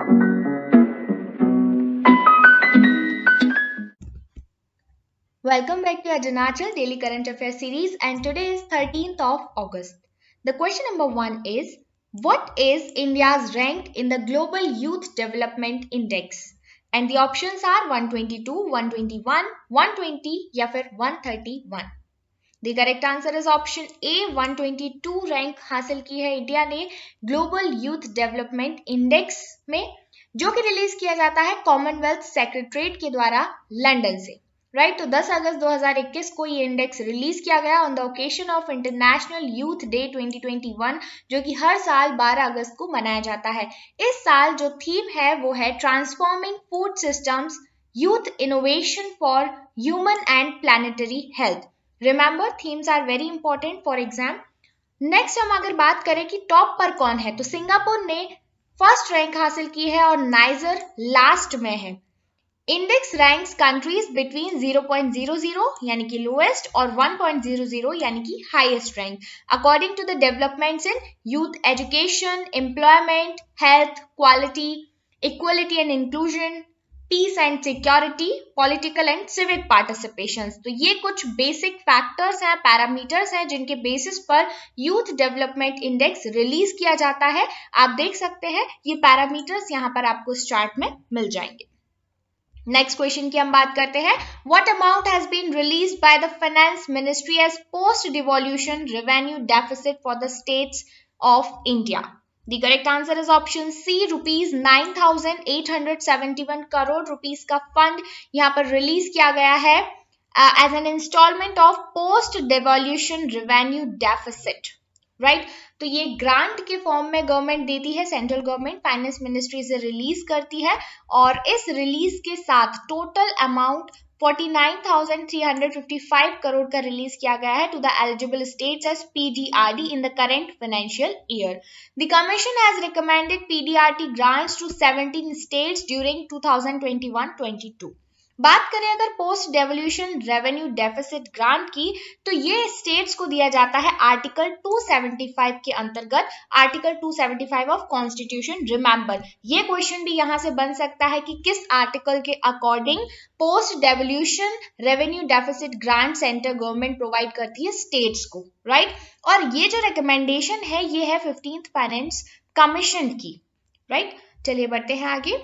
Welcome back to Adonachal Daily Current Affairs series, and today is 13th of August. The question number 1 is, what is India's rank in the Global Youth Development Index? And the options are 122, 121, 120 या फिर 131. The correct answer is option A, 122 rank हासिल की है India ने global youth development index में, जो कि release किया जाता है कॉमनवेल्थ सेक्रेटरीट के द्वारा लंदन से. राइट, तो 10 अगस्त 2021 को ये इंडेक्स रिलीज किया गया on the occasion of international youth day 2021, जो कि हर साल 12 अगस्त को मनाया जाता है. इस साल जो थीम है वो है transforming food systems, youth innovation for human and planetary health. Remember, themes are very important for exam. Next हम अगर बात करें कि टॉप पर कौन है, तो सिंगापुर ने फर्स्ट रैंक हासिल की है और नाइजर लास्ट में है. इंडेक्स रैंक्स कंट्रीज बिटवीन 0.00 यानी कि लोएस्ट और 1.00 यानी कि highest rank according to the developments in youth education, employment, health, quality, equality and inclusion, peace and security, political and civic participation. तो ये कुछ बेसिक फैक्टर्स हैं, पैरामीटर्स हैं, जिनके बेसिस पर यूथ डेवलपमेंट इंडेक्स रिलीज किया जाता है. आप देख सकते हैं ये पैरामीटर्स यहाँ पर आपको इस चार्ट में मिल जाएंगे. नेक्स्ट क्वेश्चन की हम बात करते हैं. What amount has been released by the finance ministry as post devolution revenue deficit for the states of India? The correct answer is option C, rupees 9,871 crore rupees का फंड यहाँ पर रिलीज किया गया है as an instalment of post devolution revenue deficit. Right, तो ये grant के form में गवर्नमेंट देती है, सेंट्रल गवर्नमेंट फाइनेंस मिनिस्ट्री से रिलीज करती है, और इस रिलीज के साथ टोटल अमाउंट 49,355 करोड़ का रिलीज किया गया है to the eligible states as PDRD in the current financial year. The commission has recommended PDRD grants to 17 states during 2021-22. बात करें अगर post devolution revenue deficit grant की, तो ये स्टेट्स को दिया जाता है आर्टिकल 275 के अंतर्गत, आर्टिकल 275 ऑफ कॉन्स्टिट्यूशन. रिमेंबर, ये क्वेश्चन भी यहां से बन सकता है कि किस आर्टिकल के according post devolution revenue deficit grant central government provide करती है स्टेट्स को. राइट, और ये जो रिकमेंडेशन है ये है 15th फाइनेंस कमीशन की. राइट, चलिए बढ़ते हैं आगे.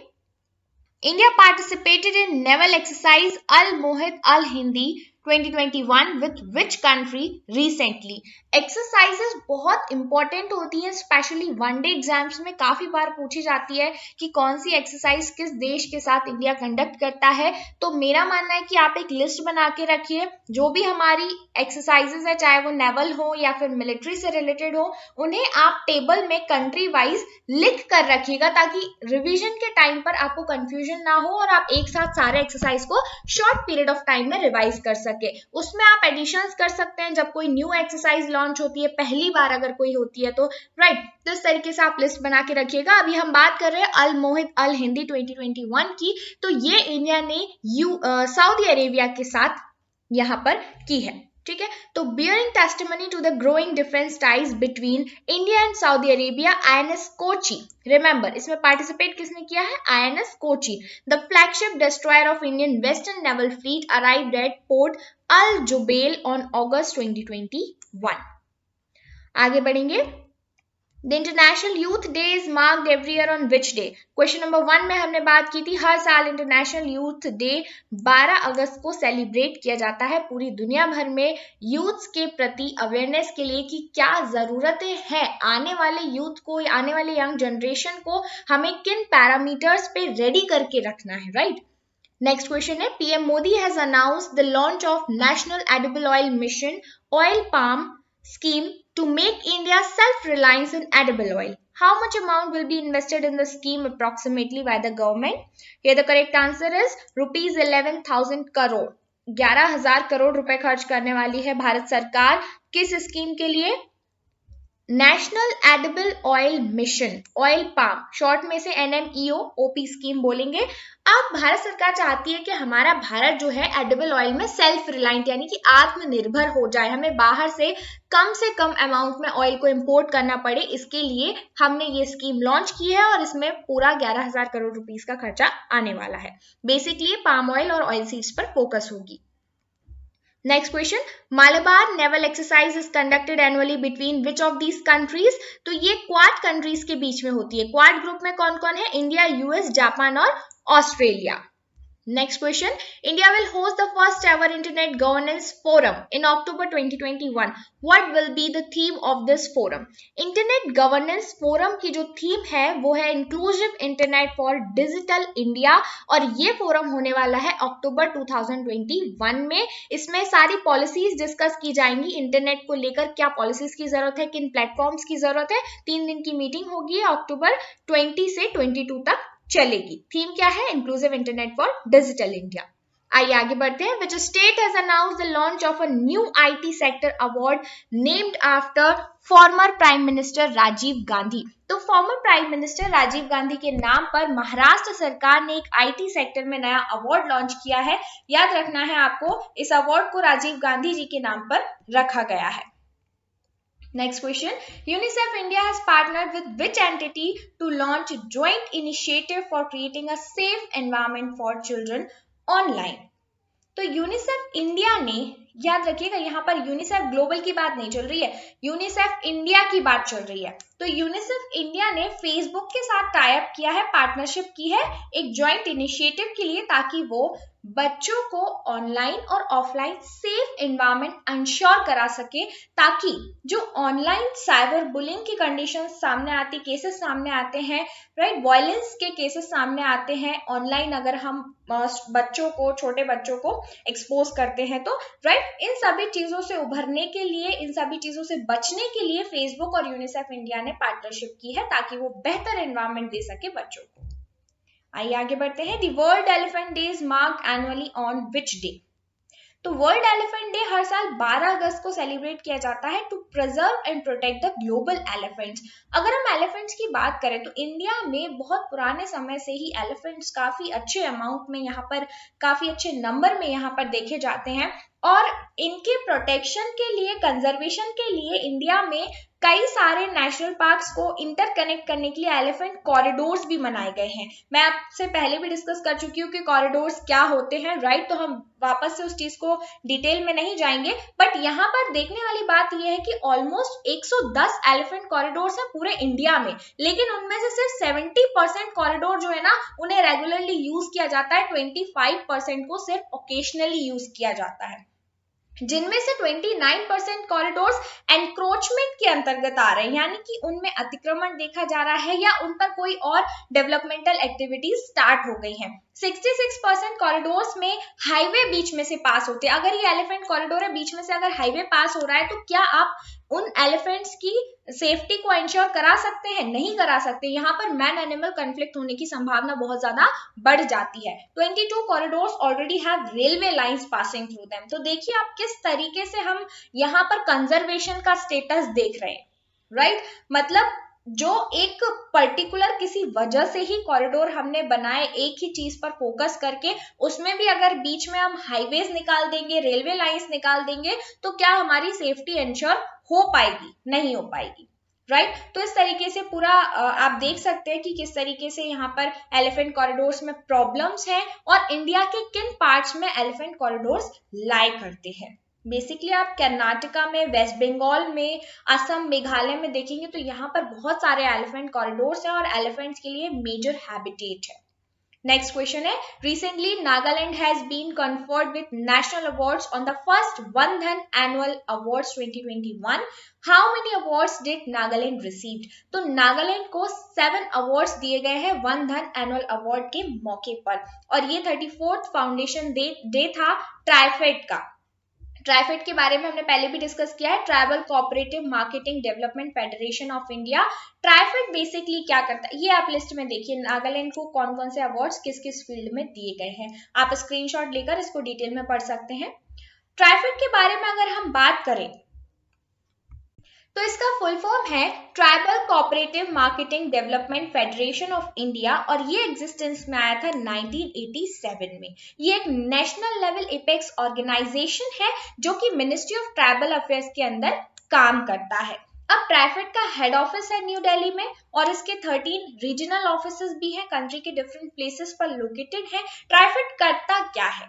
India participated in naval exercise Al Mohit Al Hindi 2021 with which country recently? Exercises बहुत इंपॉर्टेंट होती हैं, स्पेशली वनडे एग्जाम्स में काफी बार पूछी जाती है कि कौन सी एक्सरसाइज किस देश के साथ इंडिया कंडक्ट करता है. तो मेरा मानना है कि आप एक लिस्ट बना के रखिए, जो भी हमारी एक्सरसाइजेस है, चाहे वो नेवल हो या फिर मिलिट्री से रिलेटेड हो, उन्हें आप टेबल में कंट्री वाइज लिख कर रखिएगा, ताकि रिवीजन के टाइम पर आपको कंफ्यूजन ना हो और आप एक साथ सारे एक्सरसाइज को शॉर्ट पीरियड ऑफ टाइम में रिवाइज कर सके. उसमें आप एडिशंस कर सकते हैं जब कोई न्यू एक्सरसाइज लॉन्च होती है, पहली बार अगर कोई होती है तो. राइट, तो इस तरीके से आप लिस्ट बना के रखिएगा. अभी हम बात कर रहे हैं अल मोहित अल हिंदी 2021 की, तो ये इंडिया ने सऊदी अरेबिया के साथ यहां पर की है. ठीक है, तो bearing testimony to the growing difference ties between India and Saudi Arabia, INS Kochi. Remember, इसमें पार्टिसिपेट किसने किया है? INS Kochi. The flagship destroyer of Indian western naval fleet arrived at port Al Jubail on August 2021. आगे बढ़ेंगे. The International Youth Day is marked every year on which day? Question number 1 में हमने बात की थी, हर साल इंटरनेशनल यूथ डे 12 अगस्त को सेलिब्रेट किया जाता है पूरी दुनिया भर में यूथ्स के प्रति अवेयरनेस के लिए कि क्या जरूरतें हैं आने वाले यूथ को, आने वाले यंग जनरेशन को हमें किन पैरामीटर्स पे रेडी करके रखना है. राइट, नेक्स्ट क्वेश्चन है, PM Modi has announced the launch of national edible oil mission oil palm scheme to make India self-reliant in edible oil. How much amount will be invested in the scheme approximately by the government? Here the correct answer is rupees 11,000 crore. 11,000 crore रुपए खर्च करने वाली है भारत सरकार किस scheme के लिए? National edible oil mission, oil palm short में से NMEO OP स्कीम बोलेंगे। अब भारत सरकार चाहती है कि हमारा भारत जो है एडिबल ऑयल में सेल्फ रिलायंट यानी कि आत्मनिर्भर हो जाए, हमें बाहर से कम अमाउंट में ऑयल को इंपोर्ट करना पड़े। इसके लिए हमने ये स्कीम लॉन्च की है और इसमें पूरा 11,000 करोड़ रुपीस का खर्चा आने वाला है। बेसिकली पाम ऑयल और ऑयल सीड्स पर फोकस होगी। Next question, Malabar naval exercise is conducted annually between which of these countries? तो ये क्वाड कंट्रीज के बीच में होती है। क्वाड ग्रुप में कौन कौन है? इंडिया, US, जापान और Australia. Next question, India will host the first ever Internet Governance Forum in October 2021. What will be the theme of this forum? Internet Governance Forum की जो थीम है वो है Inclusive Internet for Digital India और ये forum होने वाला है अक्टूबर 2021 में। इसमें सारी पॉलिसीज डिस्कस की जाएंगी, इंटरनेट को लेकर क्या पॉलिसीज की जरूरत है, किन प्लेटफॉर्म्स की जरूरत है। 3 दिन की मीटिंग होगी अक्टूबर 20 से 22 तक चलेगी। थीम क्या है? Inclusive internet for digital India. आइए आगे बढ़ते हैं। Which state has announced the launch of a new IT sector award named after former Prime Minister Rajiv Gandhi? तो former prime minister Rajiv Gandhi के नाम पर महाराष्ट्र सरकार ने एक IT सेक्टर में नया अवार्ड लॉन्च किया है। याद रखना है आपको, इस अवार्ड को राजीव गांधी जी के नाम पर रखा गया है। Next question, UNICEF India has partnered with which entity to launch a joint initiative for creating a safe environment for children online? तो यूनिसेफ इंडिया ने, याद रखिएगा यहाँ पर यूनिसेफ ग्लोबल की बात नहीं चल रही है, यूनिसेफ इंडिया की बात चल रही है। तो यूनिसेफ इंडिया ने फेसबुक के साथ टाई अप किया है, पार्टनरशिप की है एक जॉइंट इनिशिएटिव के लिए, ताकि वो बच्चों को ऑनलाइन और ऑफलाइन सेफ एनवायरनमेंट इंश्योर करा सके, ताकि जो ऑनलाइन साइबर बुलिंग की कंडीशन सामने आती, केसेस सामने आते हैं, राइट, वायलेंस के केसेस सामने आते हैं ऑनलाइन, अगर हम बच्चों को, छोटे बच्चों को एक्सपोज करते हैं तो, राइट, इन सभी चीजों से उभरने के लिए, इन सभी चीजों से बचने के लिए फेसबुक और यूनिसेफ इंडिया ने पार्टनरशिप की है, ताकि वो बेहतर एनवायरनमेंट दे सके बच्चों को। आइए आगे बढ़ते हैं। The World Elephant Day is marked annually on which day? तो वर्ल्ड एलिफेंट डे हर साल 12 अगस्त को सेलिब्रेट किया जाता है to preserve and protect the global elephants. अगर हम एलिफेंट्स की बात करें तो इंडिया में बहुत पुराने समय से ही एलिफेंट्स काफी अच्छे अमाउंट में, यहाँ पर काफी अच्छे नंबर में यहाँ पर देखे जाते हैं, और इनके प्रोटेक्शन के लिए, कंजर्वेशन के लिए इंडिया में कई सारे नेशनल पार्क्स को इंटरकनेक्ट करने के लिए एलिफेंट कॉरिडोर्स भी बनाए गए हैं। मैं आपसे पहले भी डिस्कस कर चुकी हूँ कि कॉरिडोर्स क्या होते हैं, राइट, तो हम वापस से उस चीज को डिटेल में नहीं जाएंगे, बट यहाँ पर देखने वाली बात यह है कि ऑलमोस्ट 110 एलिफेंट कॉरिडोर्स है पूरे इंडिया में, लेकिन उनमें से सिर्फ 70% कॉरिडोर जो है ना, उन्हें रेगुलरली यूज किया जाता है, 25% को सिर्फ ओकेशनली यूज किया जाता है, जिनमें से 29% कॉरिडोर्स एनक्रोचमेंट के अंतर्गत आ रहे हैं, यानी कि उनमें अतिक्रमण देखा जा रहा है या उन पर कोई और डेवलपमेंटल एक्टिविटीज स्टार्ट हो गई हैं। 66% कॉरिडोर्स में हाईवे बीच में से पास होते हैं। अगर ये एलिफेंट कॉरिडोर है, बीच में से अगर हाईवे पास हो रहा है, तो क्या आप उन एलिफेंट्स की सेफ्टी को इंश्योर करा सकते हैं? नहीं करा सकते। यहाँ पर मैन एनिमल कॉन्फ्लिक्ट होने की संभावना बहुत ज्यादा बढ़ जाती है। 22 corridors already have railway lines passing through them. तो देखिए आप किस तरीके से हम यहाँ पर कंजर्वेशन का स्टेटस देख रहे हैं, राइट, मतलब जो एक पर्टिकुलर किसी वजह से ही कॉरिडोर हमने बनाए एक ही चीज पर फोकस करके, उसमें भी अगर बीच में हम हाईवेज निकाल देंगे, रेलवे लाइंस निकाल देंगे, तो क्या हमारी सेफ्टी इंश्योर हो पाएगी? नहीं हो पाएगी, राइट। तो इस तरीके से पूरा आप देख सकते हैं कि किस तरीके से यहाँ पर एलिफेंट कॉरिडोर्स में प्रॉब्लम्स हैं और इंडिया के किन पार्ट्स में एलिफेंट कॉरिडोर्स लाई करते हैं। बेसिकली आप कर्नाटका में, वेस्ट बंगाल में, असम, मेघालय में देखेंगे तो यहाँ पर बहुत सारे एलिफेंट कॉरिडोर्स हैं और एलिफेंट्स के लिए मेजर हैबिटेट है। नेक्स्ट क्वेश्चन है, recently Nagaland has been conferred with national awards on the first Van Dhan annual awards 2021। How many awards did Nagaland received? तो नागालैंड को 7 अवार्ड्स दिए गए हैं वन धन एनुअल अवार्ड के मौके पर, और ये 34th फाउंडेशन डे था ट्राइफेड का। ट्राइफेड के बारे में हमने पहले भी डिस्कस किया है, tribal cooperative marketing development federation of India. TRIFED basically क्या करता है, ये आप लिस्ट में देखिए नागालैंड को कौन कौन से अवार्ड्स किस किस फील्ड में दिए गए हैं, आप स्क्रीनशॉट लेकर इसको डिटेल में पढ़ सकते हैं। ट्राइफेड के बारे में अगर हम बात करें तो इसका फुल फॉर्म है tribal cooperative marketing development federation of India और ये एग्जिस्टेंस में आया था 1987 में। ये एक नेशनल लेवल एपेक्स ऑर्गेनाइजेशन है जो कि मिनिस्ट्री ऑफ ट्राइबल अफेयर्स के अंदर काम करता है। अब ट्राइफेड का हेड ऑफिस है न्यू दिल्ली में और इसके 13 रीजनल ऑफिसेस भी हैं, कंट्री के डिफरेंट प्लेसेस पर लोकेटेड है। ट्राइफेड करता क्या है?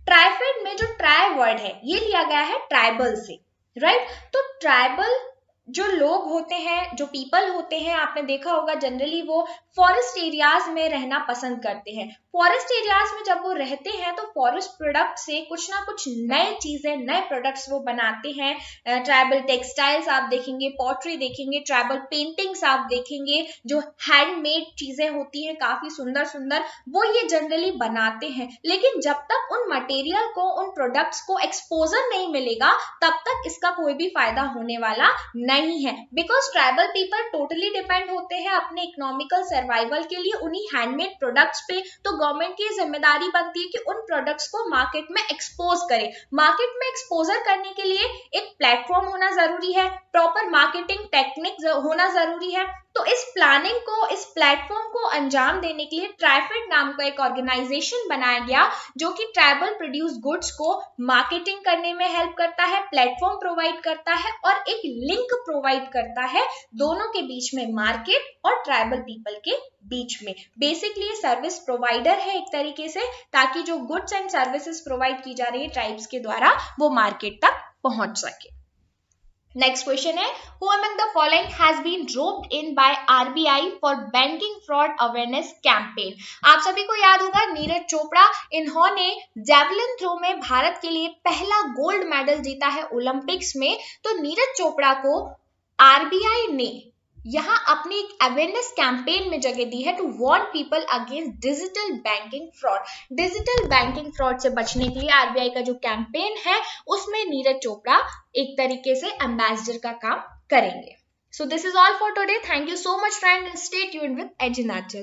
ट्राइफेड में जो ट्राई वर्ड है ये लिया गया है ट्राइबल से, राइट? तो ट्राइबल जो लोग होते हैं, जो पीपल होते हैं, आपने देखा होगा जनरली वो फॉरेस्ट एरियाज में रहना पसंद करते हैं। फॉरेस्ट एरियाज में जब वो रहते हैं तो फॉरेस्ट प्रोडक्ट से कुछ ना कुछ नए चीजें, नए प्रोडक्ट्स वो बनाते हैं। ट्राइबल टेक्सटाइल्स आप देखेंगे, पॉटरी देखेंगे, ट्राइबल पेंटिंग्स आप देखेंगे, जो हैंडमेड चीजें होती हैं काफी सुंदर सुंदर, वो ये जनरली बनाते हैं। लेकिन जब तक उन मटेरियल को, उन प्रोडक्ट्स को एक्सपोजर नहीं मिलेगा तब तक इसका कोई भी फायदा होने वाला नहीं है, because tribal people totally depend होते हैं अपने इकोनॉमिकल सर्वाइवल के लिए उन्हीं हैंडमेड प्रोडक्ट्स पे। तो गवर्नमेंट की जिम्मेदारी बनती है कि उन प्रोडक्ट्स को मार्केट में एक्सपोज करे। मार्केट में एक्सपोजर करने के लिए एक प्लेटफॉर्म होना जरूरी है, प्रॉपर मार्केटिंग टेक्निक होना जरूरी है। तो इस प्लानिंग को, इस प्लेटफॉर्म को अंजाम देने के लिए ट्राइफेड नाम का एक ऑर्गेनाइजेशन बनाया गया जो कि ट्राइबल प्रोड्यूस गुड्स को मार्केटिंग करने में हेल्प करता है, प्लेटफॉर्म प्रोवाइड करता है और एक लिंक प्रोवाइड करता है दोनों के बीच में, मार्केट और ट्राइबल पीपल के बीच में। बेसिकली ये सर्विस प्रोवाइडर है एक तरीके से, ताकि जो गुड्स एंड सर्विसेज प्रोवाइड की जा रही है ट्राइब्स के द्वारा वो मार्केट तक पहुंच सके। नेक्स्ट क्वेश्चन है, who among the following has been roped in by RBI for banking fraud awareness campaign? आप सभी को याद होगा नीरज चोपड़ा, इन्होंने जैवलिन थ्रो में भारत के लिए पहला गोल्ड मेडल जीता है ओलंपिक्स में। तो नीरज चोपड़ा को RBI ने यहाँ अपनी एक अवेयरनेस कैंपेन में जगह दी है to warn people against digital banking fraud. Digital banking fraud से बचने के लिए आरबीआई का जो कैंपेन है उसमें नीरज चोपड़ा एक तरीके से एम्बेसडर का काम करेंगे। So this is all for today. Thank you so much friend, stay tuned with एज हिमाचल।